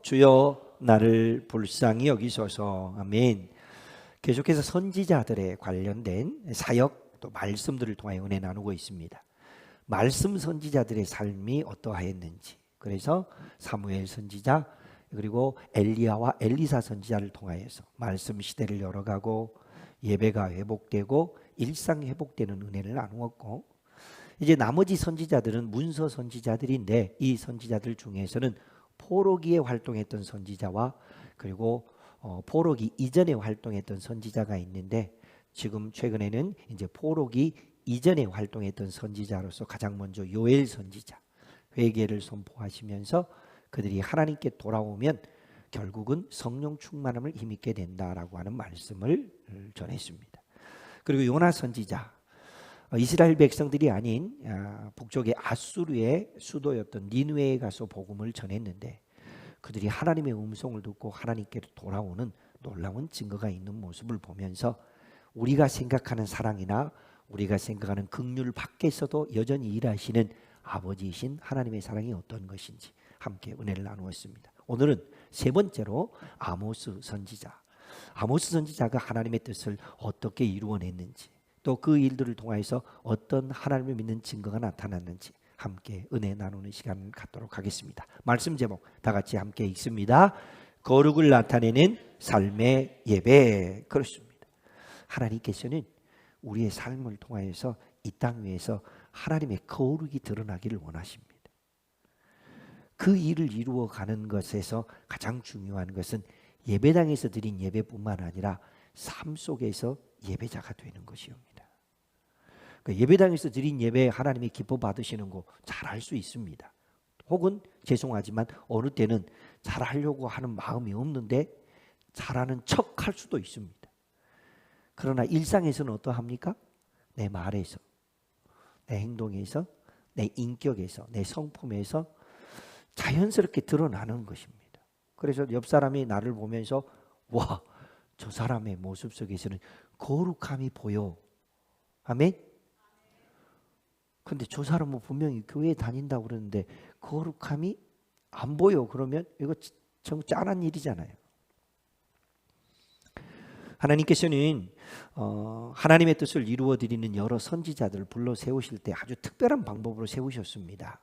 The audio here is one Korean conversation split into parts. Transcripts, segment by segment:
주여 나를 불쌍히 여기소서. 아멘. 계속해서 선지자들에 관련된 사역 또 말씀들을 통하여 은혜 나누고 있습니다. 말씀 선지자들의 삶이 어떠하였는지, 그래서 사무엘 선지자 그리고 엘리야와 엘리사 선지자를 통하여서 말씀 시대를 열어가고 예배가 회복되고 일상 회복되는 은혜를 나누었고, 이제 나머지 선지자들은 문서 선지자들인데 이 선지자들 중에서는 포로기에 활동했던 선지자와 그리고 포로기 이전에 활동했던 선지자가 있는데, 지금 최근에는 이제 포로기 이전에 활동했던 선지자로서 가장 먼저 요엘 선지자, 회개를 선포하시면서 그들이 하나님께 돌아오면 결국은 성령 충만함을 힘입게 된다라고 하는 말씀을 전했습니다. 그리고 요나 선지자, 이스라엘 백성들이 아닌 북쪽의 아수르의 수도였던 니느웨에 가서 복음을 전했는데, 그들이 하나님의 음성을 듣고 하나님께로 돌아오는 놀라운 증거가 있는 모습을 보면서 우리가 생각하는 사랑이나 우리가 생각하는 긍휼 밖에서도 여전히 일하시는 아버지이신 하나님의 사랑이 어떤 것인지 함께 은혜를 나누었습니다. 오늘은 세 번째로 아모스 선지자, 아모스 선지자가 하나님의 뜻을 어떻게 이루어냈는지, 또 그 일들을 통해서 어떤 하나님을 믿는 증거가 나타났는지 함께 은혜 나누는 시간을 갖도록 하겠습니다. 말씀 제목 다 같이 함께 읽습니다. 거룩을 나타내는 삶의 예배. 그렇습니다. 하나님께서는 우리의 삶을 통하여서 이 땅 위에서 하나님의 거룩이 드러나기를 원하십니다. 그 일을 이루어가는 것에서 가장 중요한 것은 예배당에서 드린 예배뿐만 아니라 삶 속에서 예배자가 되는 것이옵니다. 예배당에서 드린 예배 하나님이 기뻐 받으시는 거 잘 알 수 있습니다. 혹은 죄송하지만 어느 때는 잘하려고 하는 마음이 없는데 잘하는 척 할 수도 있습니다. 그러나 일상에서는 어떠합니까? 내 말에서, 내 행동에서, 내 인격에서, 내 성품에서 자연스럽게 드러나는 것입니다. 그래서 옆 사람이 나를 보면서 와, 저 사람의 모습 속에서는 거룩함이 보여. 아멘? 근데 저 사람은 분명히 교회에 다닌다고 그러는데 거룩함이 안 보여. 그러면 이거 정 짠한 일이잖아요. 하나님께서는 하나님의 뜻을 이루어드리는 여러 선지자들을 불러 세우실 때 아주 특별한 방법으로 세우셨습니다.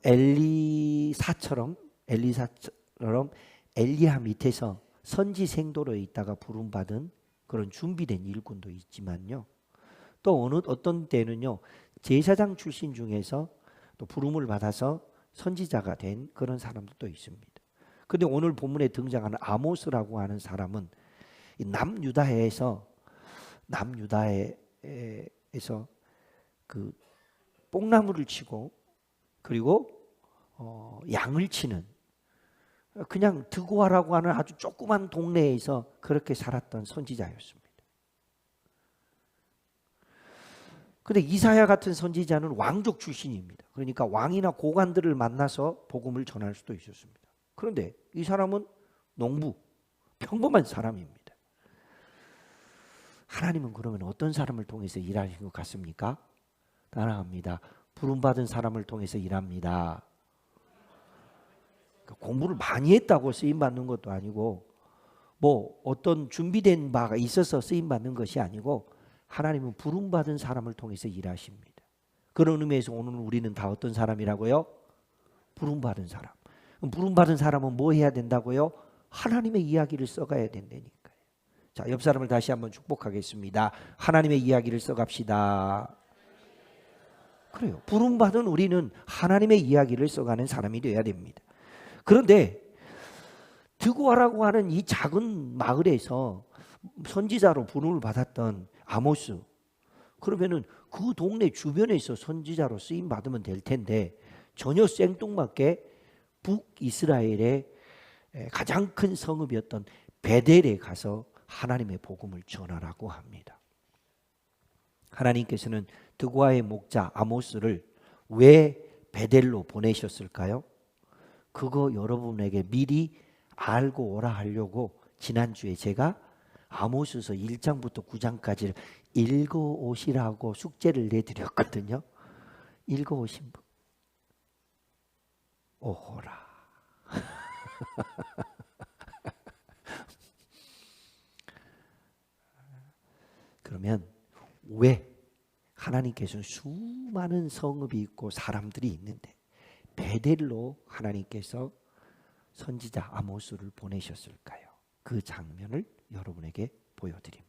엘리사처럼 엘리야 밑에서 선지 생도로 있다가 부름받은 그런 준비된 일꾼도 있지만요, 또 어떤 때는요 제사장 출신 중에서 또 부름을 받아서 선지자가 된 그런 사람들도 있습니다. 그런데 오늘 본문에 등장하는 아모스라고 하는 사람은 남유다에서 그 뽕나무를 치고 그리고 양을 치는 그냥 드고아라고 하는 아주 조그만 동네에서 그렇게 살았던 선지자였습니다. 그런데 이사야 같은 선지자는 왕족 출신입니다. 그러니까 왕이나 고관들을 만나서 복음을 전할 수도 있었습니다. 그런데 이 사람은 농부, 평범한 사람입니다. 하나님은 그러면 어떤 사람을 통해서 일하신 것 같습니까? 따라합니다. 부름받은 사람을 통해서 일합니다. 공부를 많이 했다고 쓰임받는 것도 아니고 뭐 어떤 준비된 바가 있어서 쓰임받는 것이 아니고 하나님은 부름받은 사람을 통해서 일하십니다. 그런 의미에서 오늘 우리는 다 어떤 사람이라고요? 부름받은 사람. 그럼 부름받은 사람은 뭐 해야 된다고요? 하나님의 이야기를 써가야 된다니까요. 자, 옆 사람을 다시 한번 축복하겠습니다. 하나님의 이야기를 써갑시다. 그래요. 부름받은 우리는 하나님의 이야기를 써가는 사람이 되어야 됩니다. 그런데 드고아라고 하는 이 작은 마을에서 선지자로 부름을 받았던 아모스, 그러면은 그 동네 주변에서 선지자로 쓰임 받으면 될 텐데 전혀 생뚱맞게 북이스라엘의 가장 큰 성읍이었던 베델에 가서 하나님의 복음을 전하라고 합니다. 하나님께서는 드고아의 목자 아모스를 왜 베델로 보내셨을까요? 그거 여러분에게 미리 알고 오라 하려고 지난주에 제가 아모스서 1장부터 9장까지를 읽어오시라고 숙제를 내드렸거든요. 읽어오신 분 오호라. 그러면 왜 하나님께서는 수많은 성읍이 있고 사람들이 있는데 베델로 하나님께서 선지자 아모스를 보내셨을까요? 그 장면을 여러분에게 보여드립니다.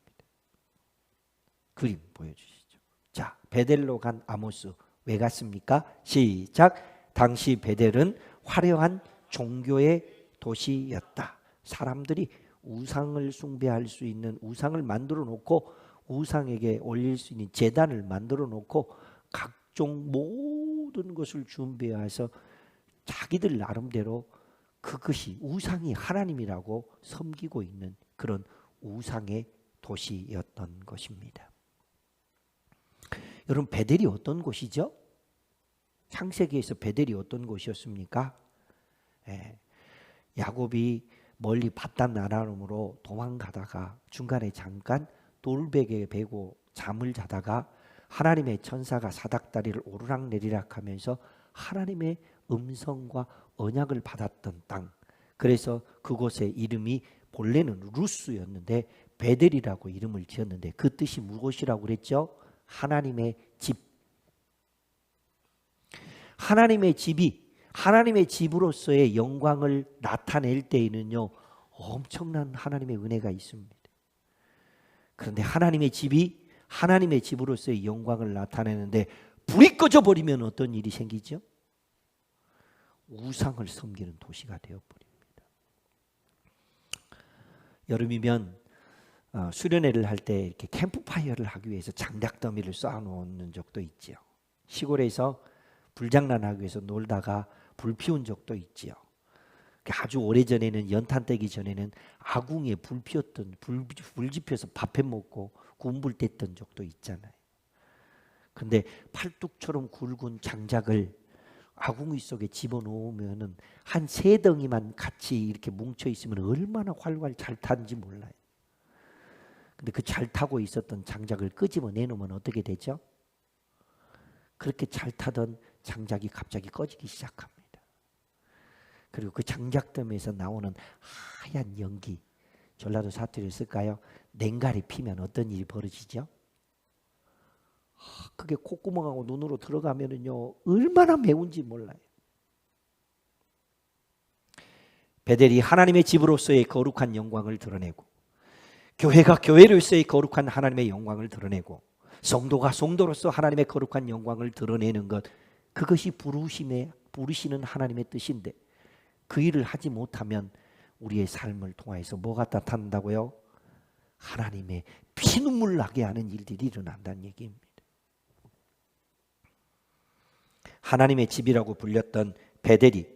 그림 보여주시죠. 자, 베델로 간 아모스 왜 갔습니까? 시작. 당시 베델은 화려한 종교의 도시였다. 사람들이 우상을 숭배할 수 있는 우상을 만들어 놓고 우상에게 올릴 수 있는 제단을 만들어 놓고 각종 모든 것을 준비해서 자기들 나름대로 그것이 우상이 하나님이라고 섬기고 있는 그런 우상의 도시였던 것입니다. 여러분, 베델이 어떤 곳이죠? 창세기에서 베델이 어떤 곳이었습니까? 야곱이 멀리 밧단 아람으로 도망가다가 중간에 잠깐 돌베개에 베고 잠을 자다가 하나님의 천사가 사닥다리를 오르락내리락 하면서 하나님의 음성과 언약을 받았던 땅. 그래서 그곳의 이름이 본래는 루스였는데 베델이라고 이름을 지었는데 그 뜻이 무엇이라고 그랬죠? 하나님의 집. 하나님의 집이 하나님의 집으로서의 영광을 나타낼 때에는요, 엄청난 하나님의 은혜가 있습니다. 그런데 하나님의 집이 하나님의 집으로서의 영광을 나타내는데 불이 꺼져 버리면 어떤 일이 생기죠? 우상을 섬기는 도시가 되어버립니다. 여름이면 수련회를 할 때 이렇게 캠프파이어를 하기 위해서 장작더미를 쌓아놓는 적도 있죠. 시골에서 불장난하기 위해서 놀다가 불 피운 적도 있지요. 아주 오래전에는 연탄 떼기 전에는 아궁이에 불 피웠던 불 지펴서 밥해 먹고 군불 뗐던 적도 있잖아요. 그런데 팔뚝처럼 굵은 장작을 아궁이 속에 집어넣으면은 한 세 덩이만 같이 이렇게 뭉쳐 있으면 얼마나 활활 잘 타는지 몰라요. 근데 그 잘 타고 있었던 장작을 끄집어 내놓으면 어떻게 되죠? 그렇게 잘 타던 장작이 갑자기 꺼지기 시작합니다. 그리고 그 장작더미에서 나오는 하얀 연기, 전라도 사투리를 쓸까요? 냉갈이 피면 어떤 일이 벌어지죠? 그게 콧구멍하고 눈으로 들어가면은요, 얼마나 매운지 몰라요. 베델이 하나님의 집으로서의 거룩한 영광을 드러내고, 교회가 교회로서의 거룩한 하나님의 영광을 드러내고, 성도가 성도로서 하나님의 거룩한 영광을 드러내는 것, 그것이 부르시는 하나님의 뜻인데 그 일을 하지 못하면 우리의 삶을 통해서 뭐가 나타난다고요? 하나님의 피눈물 나게 하는 일들이 일어난다는 얘기입니다. 하나님의 집이라고 불렸던 베델이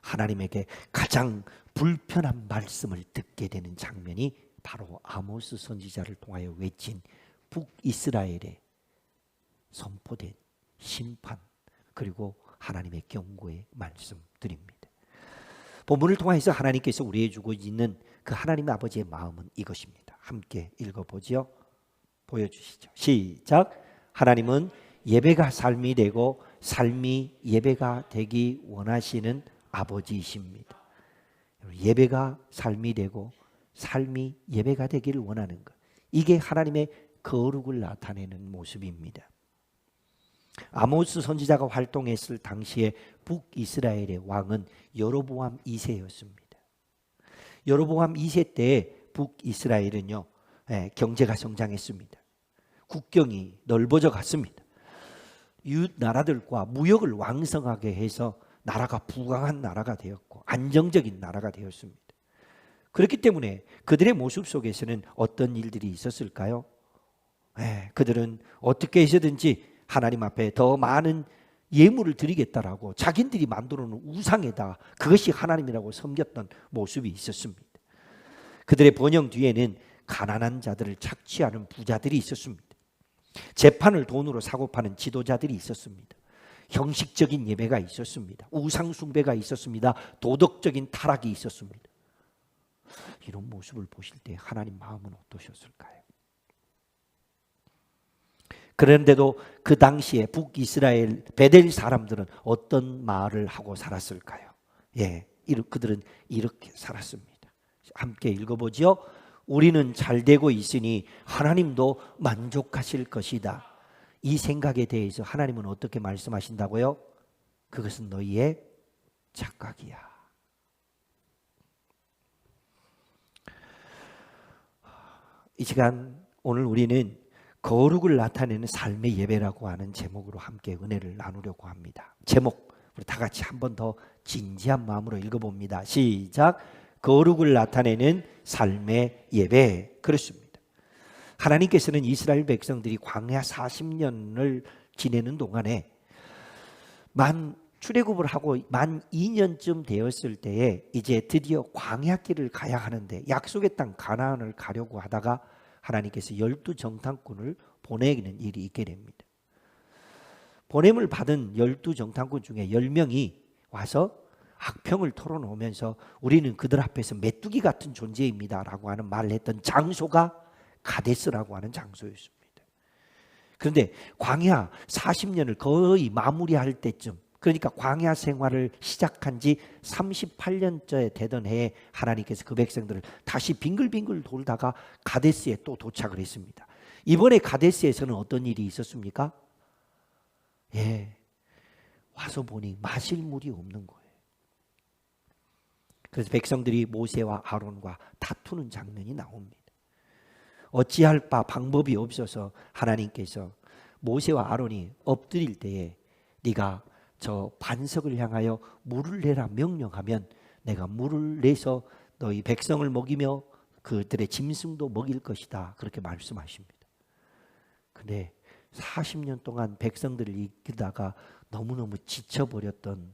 하나님에게 가장 불편한 말씀을 듣게 되는 장면이 바로 아모스 선지자를 통하여 외친 북이스라엘에 선포된 심판 그리고 하나님의 경고의 말씀들입니다. 본문을 통해서 하나님께서 우리에게 주고 있는 그 하나님의 아버지의 마음은 이것입니다. 함께 읽어보지요. 보여주시죠. 시작. 하나님은 예배가 삶이 되고 삶이 예배가 되기 원하시는 아버지이십니다. 예배가 삶이 되고 삶이 예배가 되기를 원하는 것, 이게 하나님의 거룩을 나타내는 모습입니다. 아모스 선지자가 활동했을 당시에 북이스라엘의 왕은 여로보암 2세였습니다. 여로보암 2세 때 북이스라엘은요, 경제가 성장했습니다. 국경이 넓어져 갔습니다. 이웃 나라들과 무역을 왕성하게 해서 나라가 부강한 나라가 되었고 안정적인 나라가 되었습니다. 그렇기 때문에 그들의 모습 속에서는 어떤 일들이 있었을까요? 그들은 어떻게 해서든지 하나님 앞에 더 많은 예물을 드리겠다라고 자기들이 만들어 놓은 우상에다 그것이 하나님이라고 섬겼던 모습이 있었습니다. 그들의 번영 뒤에는 가난한 자들을 착취하는 부자들이 있었습니다. 재판을 돈으로 사고 파는 지도자들이 있었습니다. 형식적인 예배가 있었습니다. 우상 숭배가 있었습니다. 도덕적인 타락이 있었습니다. 이런 모습을 보실 때 하나님 마음은 어떠셨을까요? 그런데도 그 당시에 북이스라엘 베델 사람들은 어떤 말을 하고 살았을까요? 그들은 이렇게 살았습니다. 함께 읽어보죠. 우리는 잘 되고 있으니 하나님도 만족하실 것이다. 이 생각에 대해서 하나님은 어떻게 말씀하신다고요? 그것은 너희의 착각이야. 이 시간 오늘 우리는 거룩을 나타내는 삶의 예배라고 하는 제목으로 함께 은혜를 나누려고 합니다. 제목 우리 다 같이 한 번 더 진지한 마음으로 읽어봅니다. 시작. 거룩을 나타내는 삶의 예배. 그렇습니다. 하나님께서는 이스라엘 백성들이 광야 40년을 지내는 동안에 출애굽을 하고 만 2년쯤 되었을 때에 이제 드디어 광야길을 가야 하는데 약속의 땅 가나안을 가려고 하다가 하나님께서 12정탐꾼을 보내는 일이 있게 됩니다. 보냄을 받은 12정탐꾼 중에 10명이 와서 악평을 털어놓으면서 우리는 그들 앞에서 메뚜기 같은 존재입니다 라고 하는 말을 했던 장소가 가데스라고 하는 장소였습니다. 그런데 광야 40년을 거의 마무리할 때쯤, 그러니까 광야 생활을 시작한 지 38년째 되던 해에 하나님께서 그 백성들을 다시 빙글빙글 돌다가 가데스에 또 도착을 했습니다. 이번에 가데스에서는 어떤 일이 있었습니까? 와서 보니 마실 물이 없는 거예요. 그래서 백성들이 모세와 아론과 다투는 장면이 나옵니다. 어찌할 바 방법이 없어서 하나님께서 모세와 아론이 엎드릴 때에 네가 저 반석을 향하여 물을 내라 명령하면 내가 물을 내서 너희 백성을 먹이며 그들의 짐승도 먹일 것이다. 그렇게 말씀하십니다. 근데 40년 동안 백성들을 이끌다가 너무너무 지쳐버렸던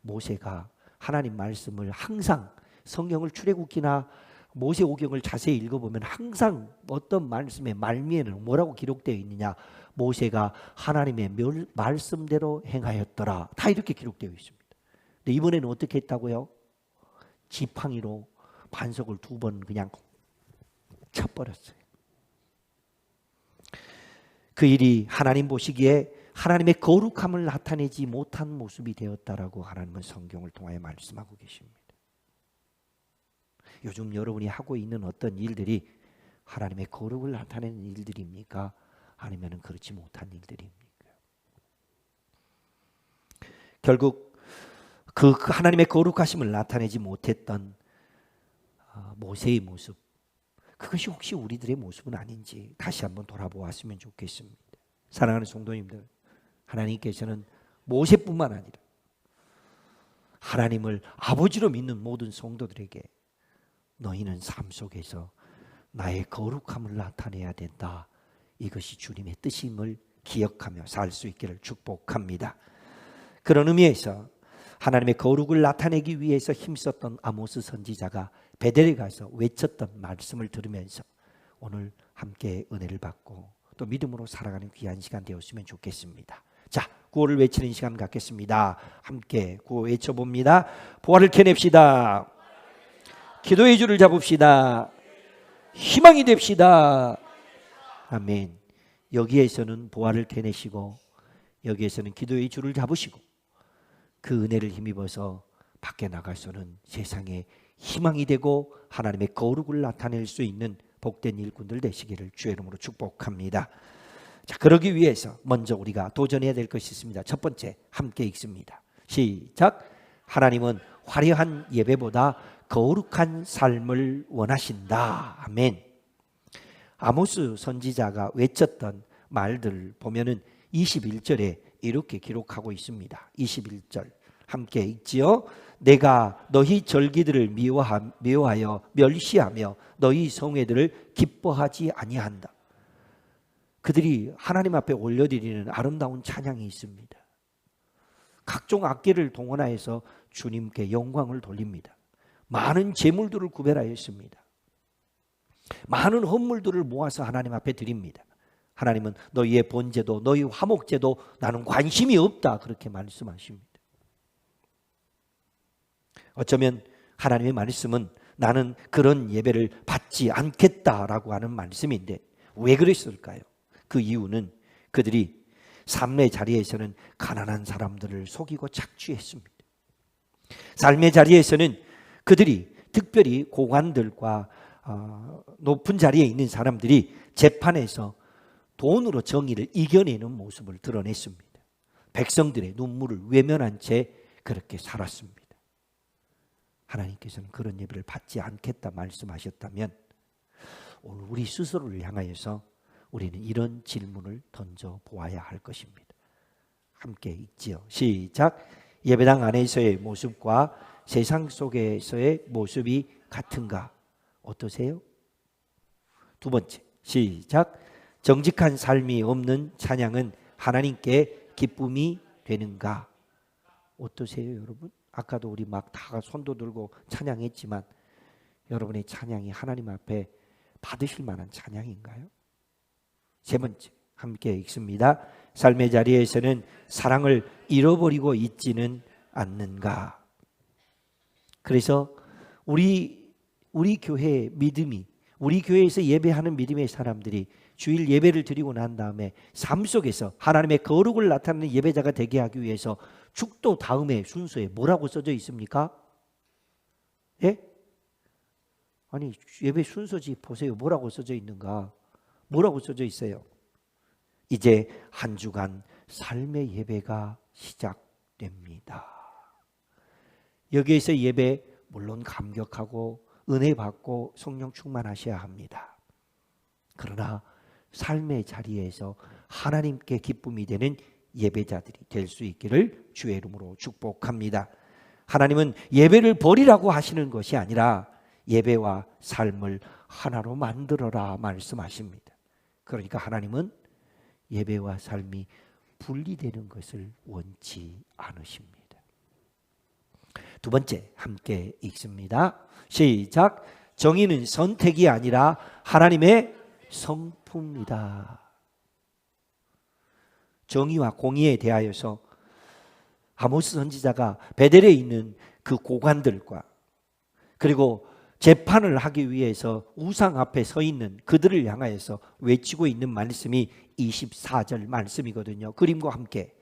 모세가 하나님 말씀을 항상 성경을 출애굽기나 모세오경을 자세히 읽어보면 항상 어떤 말씀의 말미에는 뭐라고 기록되어 있느냐, 모세가 하나님의 말씀대로 행하였더라, 다 이렇게 기록되어 있습니다. 근데 이번에는 어떻게 했다고요? 지팡이로 반석을 2번 그냥 쳐버렸어요. 그 일이 하나님 보시기에 하나님의 거룩함을 나타내지 못한 모습이 되었다라고 하나님은 성경을 통하여 말씀하고 계십니다. 요즘 여러분이 하고 있는 어떤 일들이 하나님의 거룩을 나타내는 일들입니까? 아니면 그렇지 못한 일들입니까? 결국 그 하나님의 거룩하심을 나타내지 못했던 모세의 모습, 그것이 혹시 우리들의 모습은 아닌지 다시 한번 돌아보았으면 좋겠습니다. 사랑하는 성도님들, 하나님께서는 모세뿐만 아니라 하나님을 아버지로 믿는 모든 성도들에게 너희는 삶 속에서 나의 거룩함을 나타내야 된다, 이것이 주님의 뜻임을 기억하며 살 수 있기를 축복합니다. 그런 의미에서 하나님의 거룩을 나타내기 위해서 힘썼던 아모스 선지자가 베델에 가서 외쳤던 말씀을 들으면서 오늘 함께 은혜를 받고 또 믿음으로 살아가는 귀한 시간 되었으면 좋겠습니다. 자, 구호를 외치는 시간 갖겠습니다. 함께 구호 외쳐봅니다. 부활을 캐냅시다. 기도의 줄을 잡읍시다. 희망이 됩시다. 아멘. 여기에서는 부활을 캐내시고 여기에서는 기도의 줄을 잡으시고 그 은혜를 힘입어서 밖에 나가서는 세상에 희망이 되고 하나님의 거룩을 나타낼 수 있는 복된 일꾼들 되시기를 주의 이름으로 축복합니다. 자, 그러기 위해서 먼저 우리가 도전해야 될 것이 있습니다. 첫 번째, 함께 읽습니다. 시작. 하나님은 화려한 예배보다 거룩한 삶을 원하신다. 아멘. 아모스 선지자가 외쳤던 말들을 보면은 21절에 이렇게 기록하고 있습니다. 21절 함께 읽지요. 내가 너희 절기들을 미워하여 멸시하며 너희 성회들을 기뻐하지 아니한다. 그들이 하나님 앞에 올려드리는 아름다운 찬양이 있습니다. 각종 악기를 동원하여서 주님께 영광을 돌립니다. 많은 제물들을 구별하였습니다. 많은 헌물들을 모아서 하나님 앞에 드립니다. 하나님은 너희의 번제도 너희 화목제도 나는 관심이 없다, 그렇게 말씀하십니다. 어쩌면 하나님의 말씀은 나는 그런 예배를 받지 않겠다라고 하는 말씀인데 왜 그랬을까요? 그 이유는 그들이 삶의 자리에서는 가난한 사람들을 속이고 착취했습니다. 삶의 자리에서는 그들이 특별히 고관들과 높은 자리에 있는 사람들이 재판에서 돈으로 정의를 이겨내는 모습을 드러냈습니다. 백성들의 눈물을 외면한 채 그렇게 살았습니다. 하나님께서는 그런 예배를 받지 않겠다 말씀하셨다면 오늘 우리 스스로를 향하여서 우리는 이런 질문을 던져 보아야 할 것입니다. 함께 읽지요. 시작. 예배당 안에서의 모습과 세상 속에서의 모습이 같은가? 어떠세요? 두 번째. 시작. 정직한 삶이 없는 찬양은 하나님께 기쁨이 되는가? 어떠세요, 여러분? 아까도 우리 막 다 손도 들고 찬양했지만 여러분의 찬양이 하나님 앞에 받으실 만한 찬양인가요? 세 번째, 함께 읽습니다. 삶의 자리에서는 사랑을 잃어버리고 있지는 않는가? 그래서 우리 교회의 믿음이, 우리 교회에서 예배하는 믿음의 사람들이 주일 예배를 드리고 난 다음에 삶 속에서 하나님의 거룩을 나타내는 예배자가 되게 하기 위해서 축도 다음에 순서에 뭐라고 써져 있습니까? 예? 아니, 예배 순서지 보세요. 뭐라고 써져 있는가? 뭐라고 써져 있어요? 이제 한 주간 삶의 예배가 시작됩니다. 여기에서 예배 물론 감격하고 은혜 받고 성령 충만하셔야 합니다. 그러나 삶의 자리에서 하나님께 기쁨이 되는 예배자들이 될 수 있기를 주의 이름으로 축복합니다. 하나님은 예배를 버리라고 하시는 것이 아니라 예배와 삶을 하나로 만들어라 말씀하십니다. 그러니까 하나님은 예배와 삶이 분리되는 것을 원치 않으십니다. 두 번째, 함께 읽습니다. 시작. 정의는 선택이 아니라 하나님의 성품이다. 정의와 공의에 대하여서 아모스 선지자가 베델에 있는 그 고관들과 그리고 재판을 하기 위해서 우상 앞에 서 있는 그들을 향하여서 외치고 있는 말씀이 24절 말씀이거든요. 그림과 함께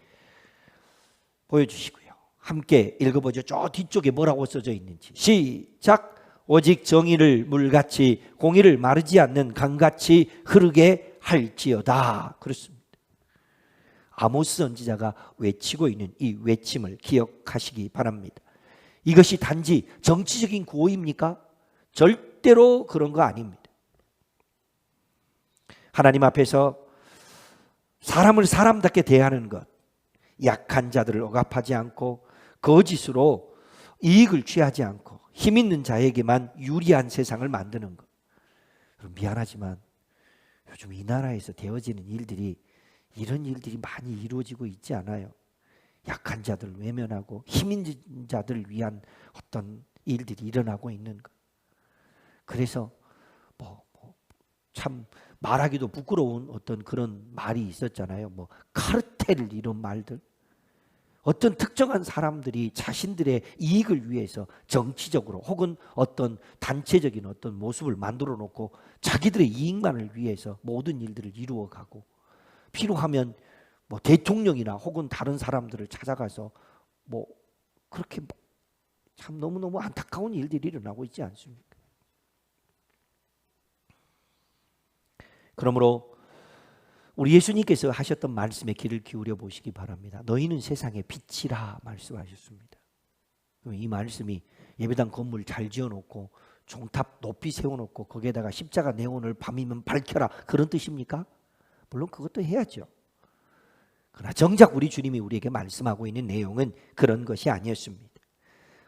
보여주시고요. 함께 읽어보죠. 저 뒤쪽에 뭐라고 써져 있는지. 시작. 오직 정의를 물같이 공의를 마르지 않는 강같이 흐르게 할지어다. 그렇습니다. 아모스 선지자가 외치고 있는 이 외침을 기억하시기 바랍니다. 이것이 단지 정치적인 구호입니까? 절대로 그런 거 아닙니다. 하나님 앞에서 사람을 사람답게 대하는 것, 약한 자들을 억압하지 않고 거짓으로 이익을 취하지 않고 힘 있는 자에게만 유리한 세상을 만드는 것. 미안하지만 요즘 이 나라에서 되어지는 일들이 이런 일들이 많이 이루어지고 있지 않아요. 약한 자들을 외면하고 힘 있는 자들을 위한 어떤 일들이 일어나고 있는 것. 그래서 참 말하기도 부끄러운 어떤 그런 말이 있었잖아요. 카르텔 이런 말들. 어떤 특정한 사람들이 자신들의 이익을 위해서 정치적으로 혹은 어떤 단체적인 어떤 모습을 만들어 놓고 자기들의 이익만을 위해서 모든 일들을 이루어가고 필요하면 대통령이나 혹은 다른 사람들을 찾아가서 그렇게 참 너무너무 안타까운 일들이 일어나고 있지 않습니까? 그러므로 우리 예수님께서 하셨던 말씀에 귀를 기울여 보시기 바랍니다. 너희는 세상의 빛이라 말씀하셨습니다. 이 말씀이 예배당 건물 잘 지어놓고 종탑 높이 세워놓고 거기에다가 십자가 네온을 밤이면 밝혀라 그런 뜻입니까? 물론 그것도 해야죠. 그러나 정작 우리 주님이 우리에게 말씀하고 있는 내용은 그런 것이 아니었습니다.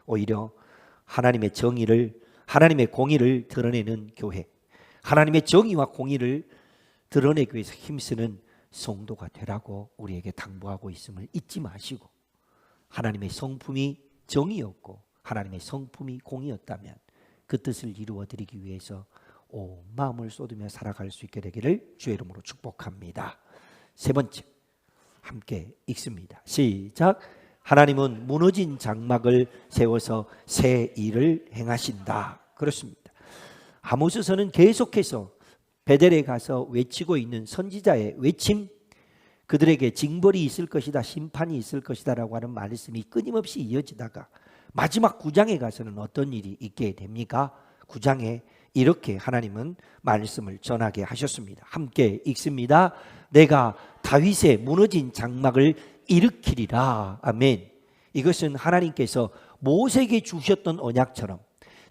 오히려 하나님의 정의를, 하나님의 공의를 드러내는 교회, 하나님의 정의와 공의를 드러내기 위해서 힘쓰는 성도가 되라고 우리에게 당부하고 있음을 잊지 마시고, 하나님의 성품이 정의였고 하나님의 성품이 공의였다면 그 뜻을 이루어 드리기 위해서 온 마음을 쏟으며 살아갈 수 있게 되기를 주의 이름으로 축복합니다. 세 번째, 함께 읽습니다. 시작. 하나님은 무너진 장막을 세워서 새 일을 행하신다. 그렇습니다. 아모스서는 계속해서 베델에 가서 외치고 있는 선지자의 외침, 그들에게 징벌이 있을 것이다, 심판이 있을 것이다 라고 하는 말씀이 끊임없이 이어지다가 마지막 9장에 가서는 어떤 일이 있게 됩니까? 9장에 이렇게 하나님은 말씀을 전하게 하셨습니다. 함께 읽습니다. 내가 다윗의 무너진 장막을 일으키리라. 아멘. 이것은 하나님께서 모세에게 주셨던 언약처럼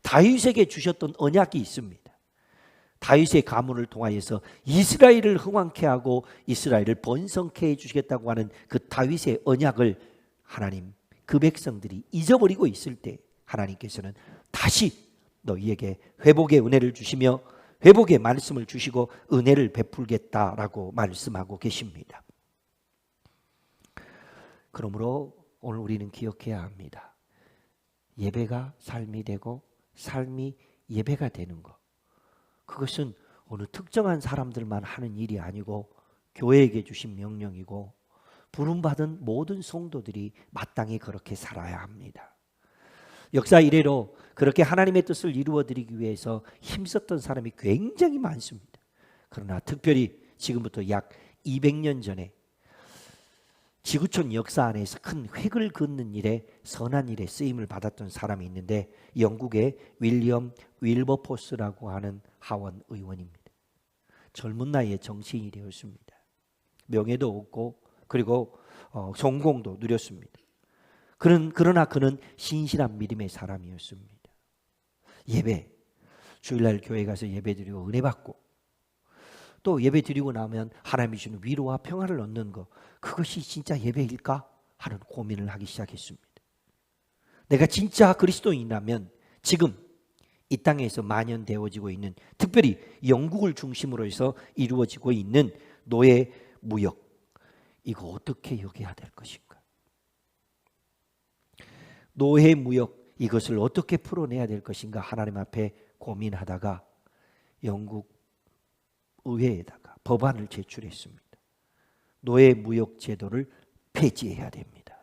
다윗에게 주셨던 언약이 있습니다. 다윗의 가문을 통하여서 이스라엘을 흥왕케 하고 이스라엘을 번성케 해주시겠다고 하는 그 다윗의 언약을 하나님 그 백성들이 잊어버리고 있을 때 하나님께서는 다시 너희에게 회복의 은혜를 주시며 회복의 말씀을 주시고 은혜를 베풀겠다라고 말씀하고 계십니다. 그러므로 오늘 우리는 기억해야 합니다. 예배가 삶이 되고 삶이 예배가 되는 것, 그것은 어느 특정한 사람들만 하는 일이 아니고 교회에게 주신 명령이고 부름받은 모든 성도들이 마땅히 그렇게 살아야 합니다. 역사 이래로 그렇게 하나님의 뜻을 이루어드리기 위해서 힘썼던 사람이 굉장히 많습니다. 그러나 특별히 지금부터 약 200년 전에 지구촌 역사 안에서 큰 획을 긋는 일에 선한 일에 쓰임을 받았던 사람이 있는데 영국의 윌리엄 윌버포스라고 하는 하원 의원입니다. 젊은 나이에 정치인이 되었습니다. 명예도 얻고 그리고 성공도 누렸습니다. 그러나 그는 신실한 믿음의 사람이었습니다. 예배, 주일날 교회 가서 예배 드리고 은혜 받고 또 예배 드리고 나면 하나님이 주는 위로와 평화를 얻는 것, 그것이 진짜 예배일까 하는 고민을 하기 시작했습니다. 내가 진짜 그리스도인이라면 지금 이 땅에서 만연되어지고 있는, 특별히 영국을 중심으로 해서 이루어지고 있는 노예 무역, 이거 어떻게 여겨야 될 것인가? 노예 무역, 이것을 어떻게 풀어내야 될 것인가 하나님 앞에 고민하다가 영국 의회에다가 법안을 제출했습니다. 노예 무역 제도를 폐지해야 됩니다.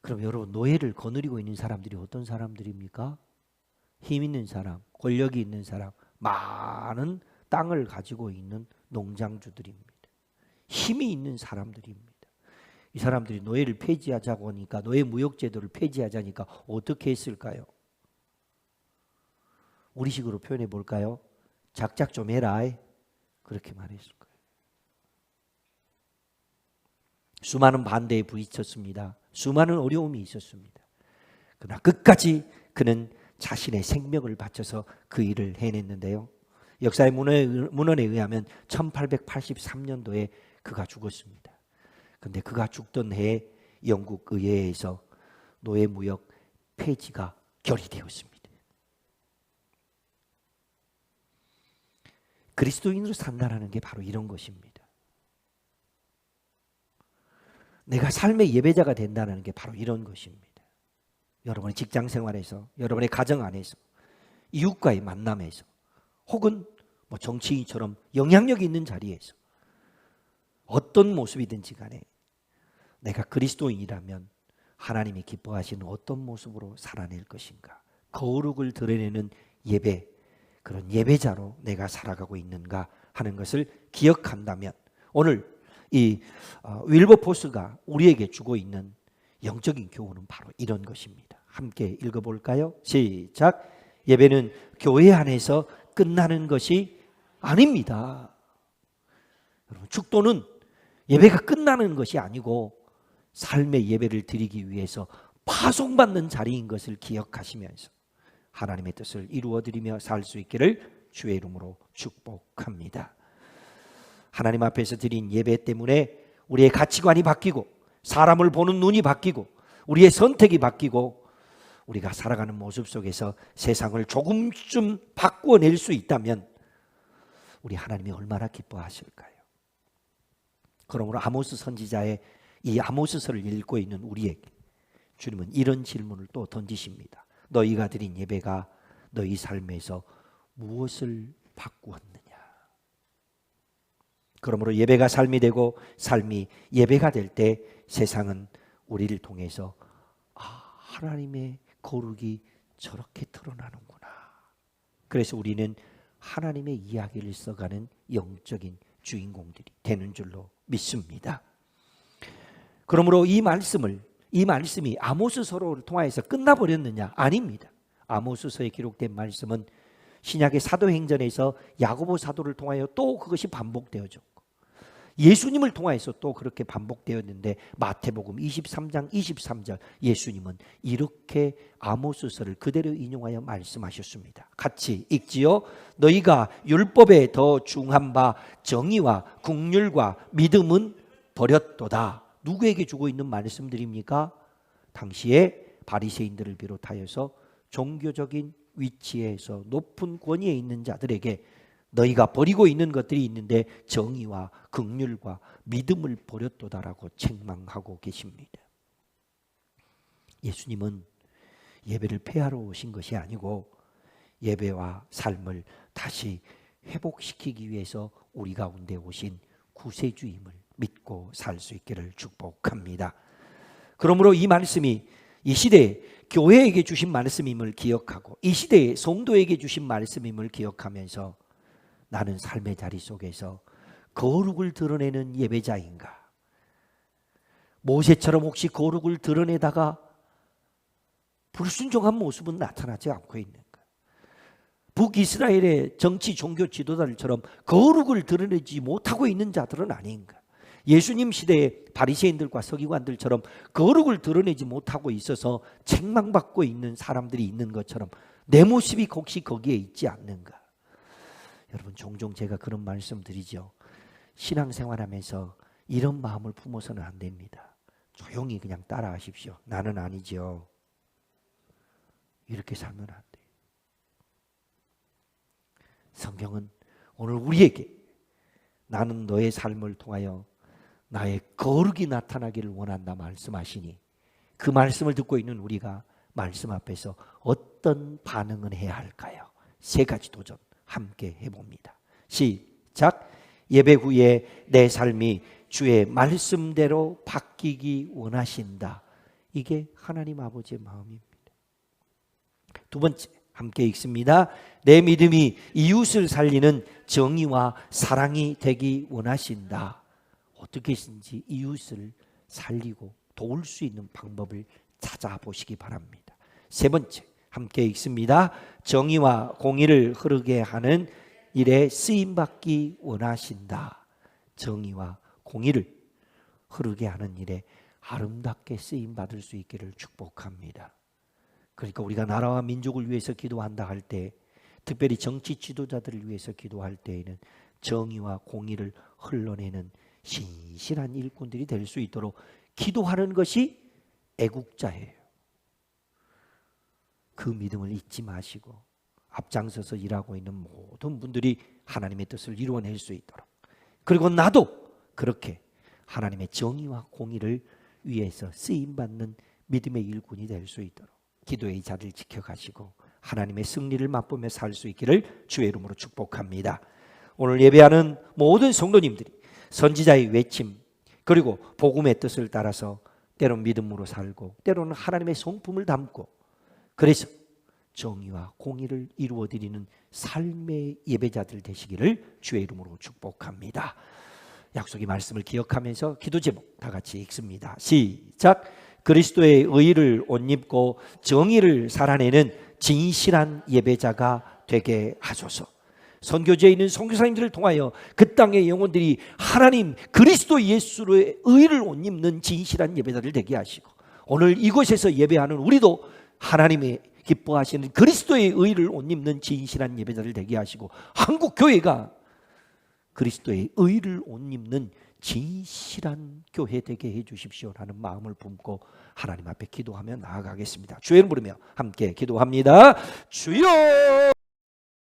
그럼 여러분, 노예를 거느리고 있는 사람들이 어떤 사람들입니까? 힘 있는 사람, 권력이 있는 사람, 많은 땅을 가지고 있는 농장주들입니다. 힘이 있는 사람들입니다. 이 사람들이 노예를 폐지하자고 하니까, 노예 무역 제도를 폐지하자니까 어떻게 했을까요? 우리식으로 표현해 볼까요? 작작 좀 해라, 그렇게 말했을 거예요. 수많은 반대에 부딪혔습니다. 수많은 어려움이 있었습니다. 그러나 끝까지 그는 자신의 생명을 바쳐서 그 일을 해냈는데요. 역사의 문헌에 의하면 1883년도에 그가 죽었습니다. 그런데 그가 죽던 해에 영국 의회에서 노예 무역 폐지가 결의되었습니다. 그리스도인으로 산다는 게 바로 이런 것입니다. 내가 삶의 예배자가 된다는 게 바로 이런 것입니다. 여러분의 직장 생활에서, 여러분의 가정 안에서, 이웃과의 만남에서, 혹은 정치인처럼 영향력 있는 자리에서 어떤 모습이든지 간에 내가 그리스도인이라면 하나님이 기뻐하시는 어떤 모습으로 살아낼 것인가, 거룩을 드러내는 예배, 그런 예배자로 내가 살아가고 있는가 하는 것을 기억한다면 오늘 이 윌버포스가 우리에게 주고 있는 영적인 교훈은 바로 이런 것입니다. 함께 읽어볼까요? 시작. 예배는 교회 안에서 끝나는 것이 아닙니다. 여러분, 축도는 예배가 끝나는 것이 아니고 삶의 예배를 드리기 위해서 파송받는 자리인 것을 기억하시면서 하나님의 뜻을 이루어드리며 살 수 있기를 주의 이름으로 축복합니다. 하나님 앞에서 드린 예배 때문에 우리의 가치관이 바뀌고 사람을 보는 눈이 바뀌고 우리의 선택이 바뀌고 우리가 살아가는 모습 속에서 세상을 조금쯤 바꾸어낼 수 있다면 우리 하나님이 얼마나 기뻐하실까요? 그러므로 아모스 선지자의 이 아모스서를 읽고 있는 우리에게 주님은 이런 질문을 또 던지십니다. 너희가 드린 예배가 너희 삶에서 무엇을 바꾸었느냐? 그러므로 예배가 삶이 되고 삶이 예배가 될 때 세상은 우리를 통해서 하나님의 거룩이 저렇게 드러나는구나. 그래서 우리는 하나님의 이야기를 써가는 영적인 주인공들이 되는 줄로 믿습니다. 그러므로 이 이 말씀이 아모스서를 통하여서 끝나버렸느냐? 아닙니다. 아모스서에 기록된 말씀은 신약의 사도행전에서 야고보 사도를 통하여 또 그것이 반복되어졌고, 예수님을 통하여서 또 그렇게 반복되었는데, 마태복음 23장 23절 예수님은 이렇게 아모스서를 그대로 인용하여 말씀하셨습니다. 같이 읽지요. 너희가 율법에 더 중한 바 정의와 긍휼과 믿음은 버렸도다. 누구에게 주고 있는 말씀들입니까? 당시에 바리새인들을 비롯하여서 종교적인 위치에서 높은 권위에 있는 자들에게 너희가 버리고 있는 것들이 있는데 정의와 긍휼과 믿음을 버렸도다라고 책망하고 계십니다. 예수님은 예배를 폐하러 오신 것이 아니고 예배와 삶을 다시 회복시키기 위해서 우리 가운데 오신 구세주임을 믿고 살 수 있기를 축복합니다. 그러므로 이 말씀이 이 시대에 교회에게 주신 말씀임을 기억하고 이 시대에 성도에게 주신 말씀임을 기억하면서 나는 삶의 자리 속에서 거룩을 드러내는 예배자인가? 모세처럼 혹시 거룩을 드러내다가 불순종한 모습은 나타나지 않고 있는가? 북이스라엘의 정치 종교 지도자들처럼 거룩을 드러내지 못하고 있는 자들은 아닌가? 예수님 시대의 바리새인들과 서기관들처럼 거룩을 드러내지 못하고 있어서 책망받고 있는 사람들이 있는 것처럼 내 모습이 혹시 거기에 있지 않는가? 여러분, 종종 제가 그런 말씀 드리죠. 신앙생활하면서 이런 마음을 품어서는 안 됩니다. 조용히 그냥 따라하십시오. 나는 아니죠. 이렇게 살면 안 돼요. 성경은 오늘 우리에게 나는 너의 삶을 통하여 나의 거룩이 나타나기를 원한다 말씀하시니, 그 말씀을 듣고 있는 우리가 말씀 앞에서 어떤 반응을 해야 할까요? 세 가지 도전 함께 해봅니다. 시작. 예배 후에 내 삶이 주의 말씀대로 바뀌기 원하신다. 이게 하나님 아버지의 마음입니다. 두 번째, 함께 읽습니다. 내 믿음이 이웃을 살리는 정의와 사랑이 되기 원하신다. 어떻게든지 이웃을 살리고 도울 수 있는 방법을 찾아보시기 바랍니다. 세 번째, 함께 읽습니다. 정의와 공의를 흐르게 하는 일에 쓰임받기 원하신다. 정의와 공의를 흐르게 하는 일에 아름답게 쓰임받을 수 있기를 축복합니다. 그러니까 우리가 나라와 민족을 위해서 기도한다 할 때, 특별히 정치 지도자들을 위해서 기도할 때에는 정의와 공의를 흘러내는 신실한 일꾼들이 될 수 있도록 기도하는 것이 애국자예요. 그 믿음을 잊지 마시고 앞장서서 일하고 있는 모든 분들이 하나님의 뜻을 이루어낼 수 있도록, 그리고 나도 그렇게 하나님의 정의와 공의를 위해서 쓰임받는 믿음의 일꾼이 될 수 있도록 기도의 자리를 지켜가시고 하나님의 승리를 맛보며 살 수 있기를 주의 이름으로 축복합니다. 오늘 예배하는 모든 성도님들이 선지자의 외침, 그리고 복음의 뜻을 따라서 때로는 믿음으로 살고 때로는 하나님의 성품을 담고, 그래서 정의와 공의를 이루어드리는 삶의 예배자들 되시기를 주의 이름으로 축복합니다. 약속의 말씀을 기억하면서 기도 제목 다 같이 읽습니다. 시작. 그리스도의 의를 옷 입고 정의를 살아내는 진실한 예배자가 되게 하소서. 선교지에 있는 선교사님들을 통하여 그 땅의 영혼들이 하나님 그리스도 예수의 의를 옷 입는 진실한 예배자들 되게 하시고, 오늘 이곳에서 예배하는 우리도 하나님의 기뻐하시는 그리스도의 의를 옷 입는 진실한 예배자들 되게 하시고, 한국 교회가 그리스도의 의를 옷 입는 진실한 교회 되게 해 주십시오라는 마음을 품고 하나님 앞에 기도하며 나아가겠습니다. 주의 이름 부르며 함께 기도합니다. 주여.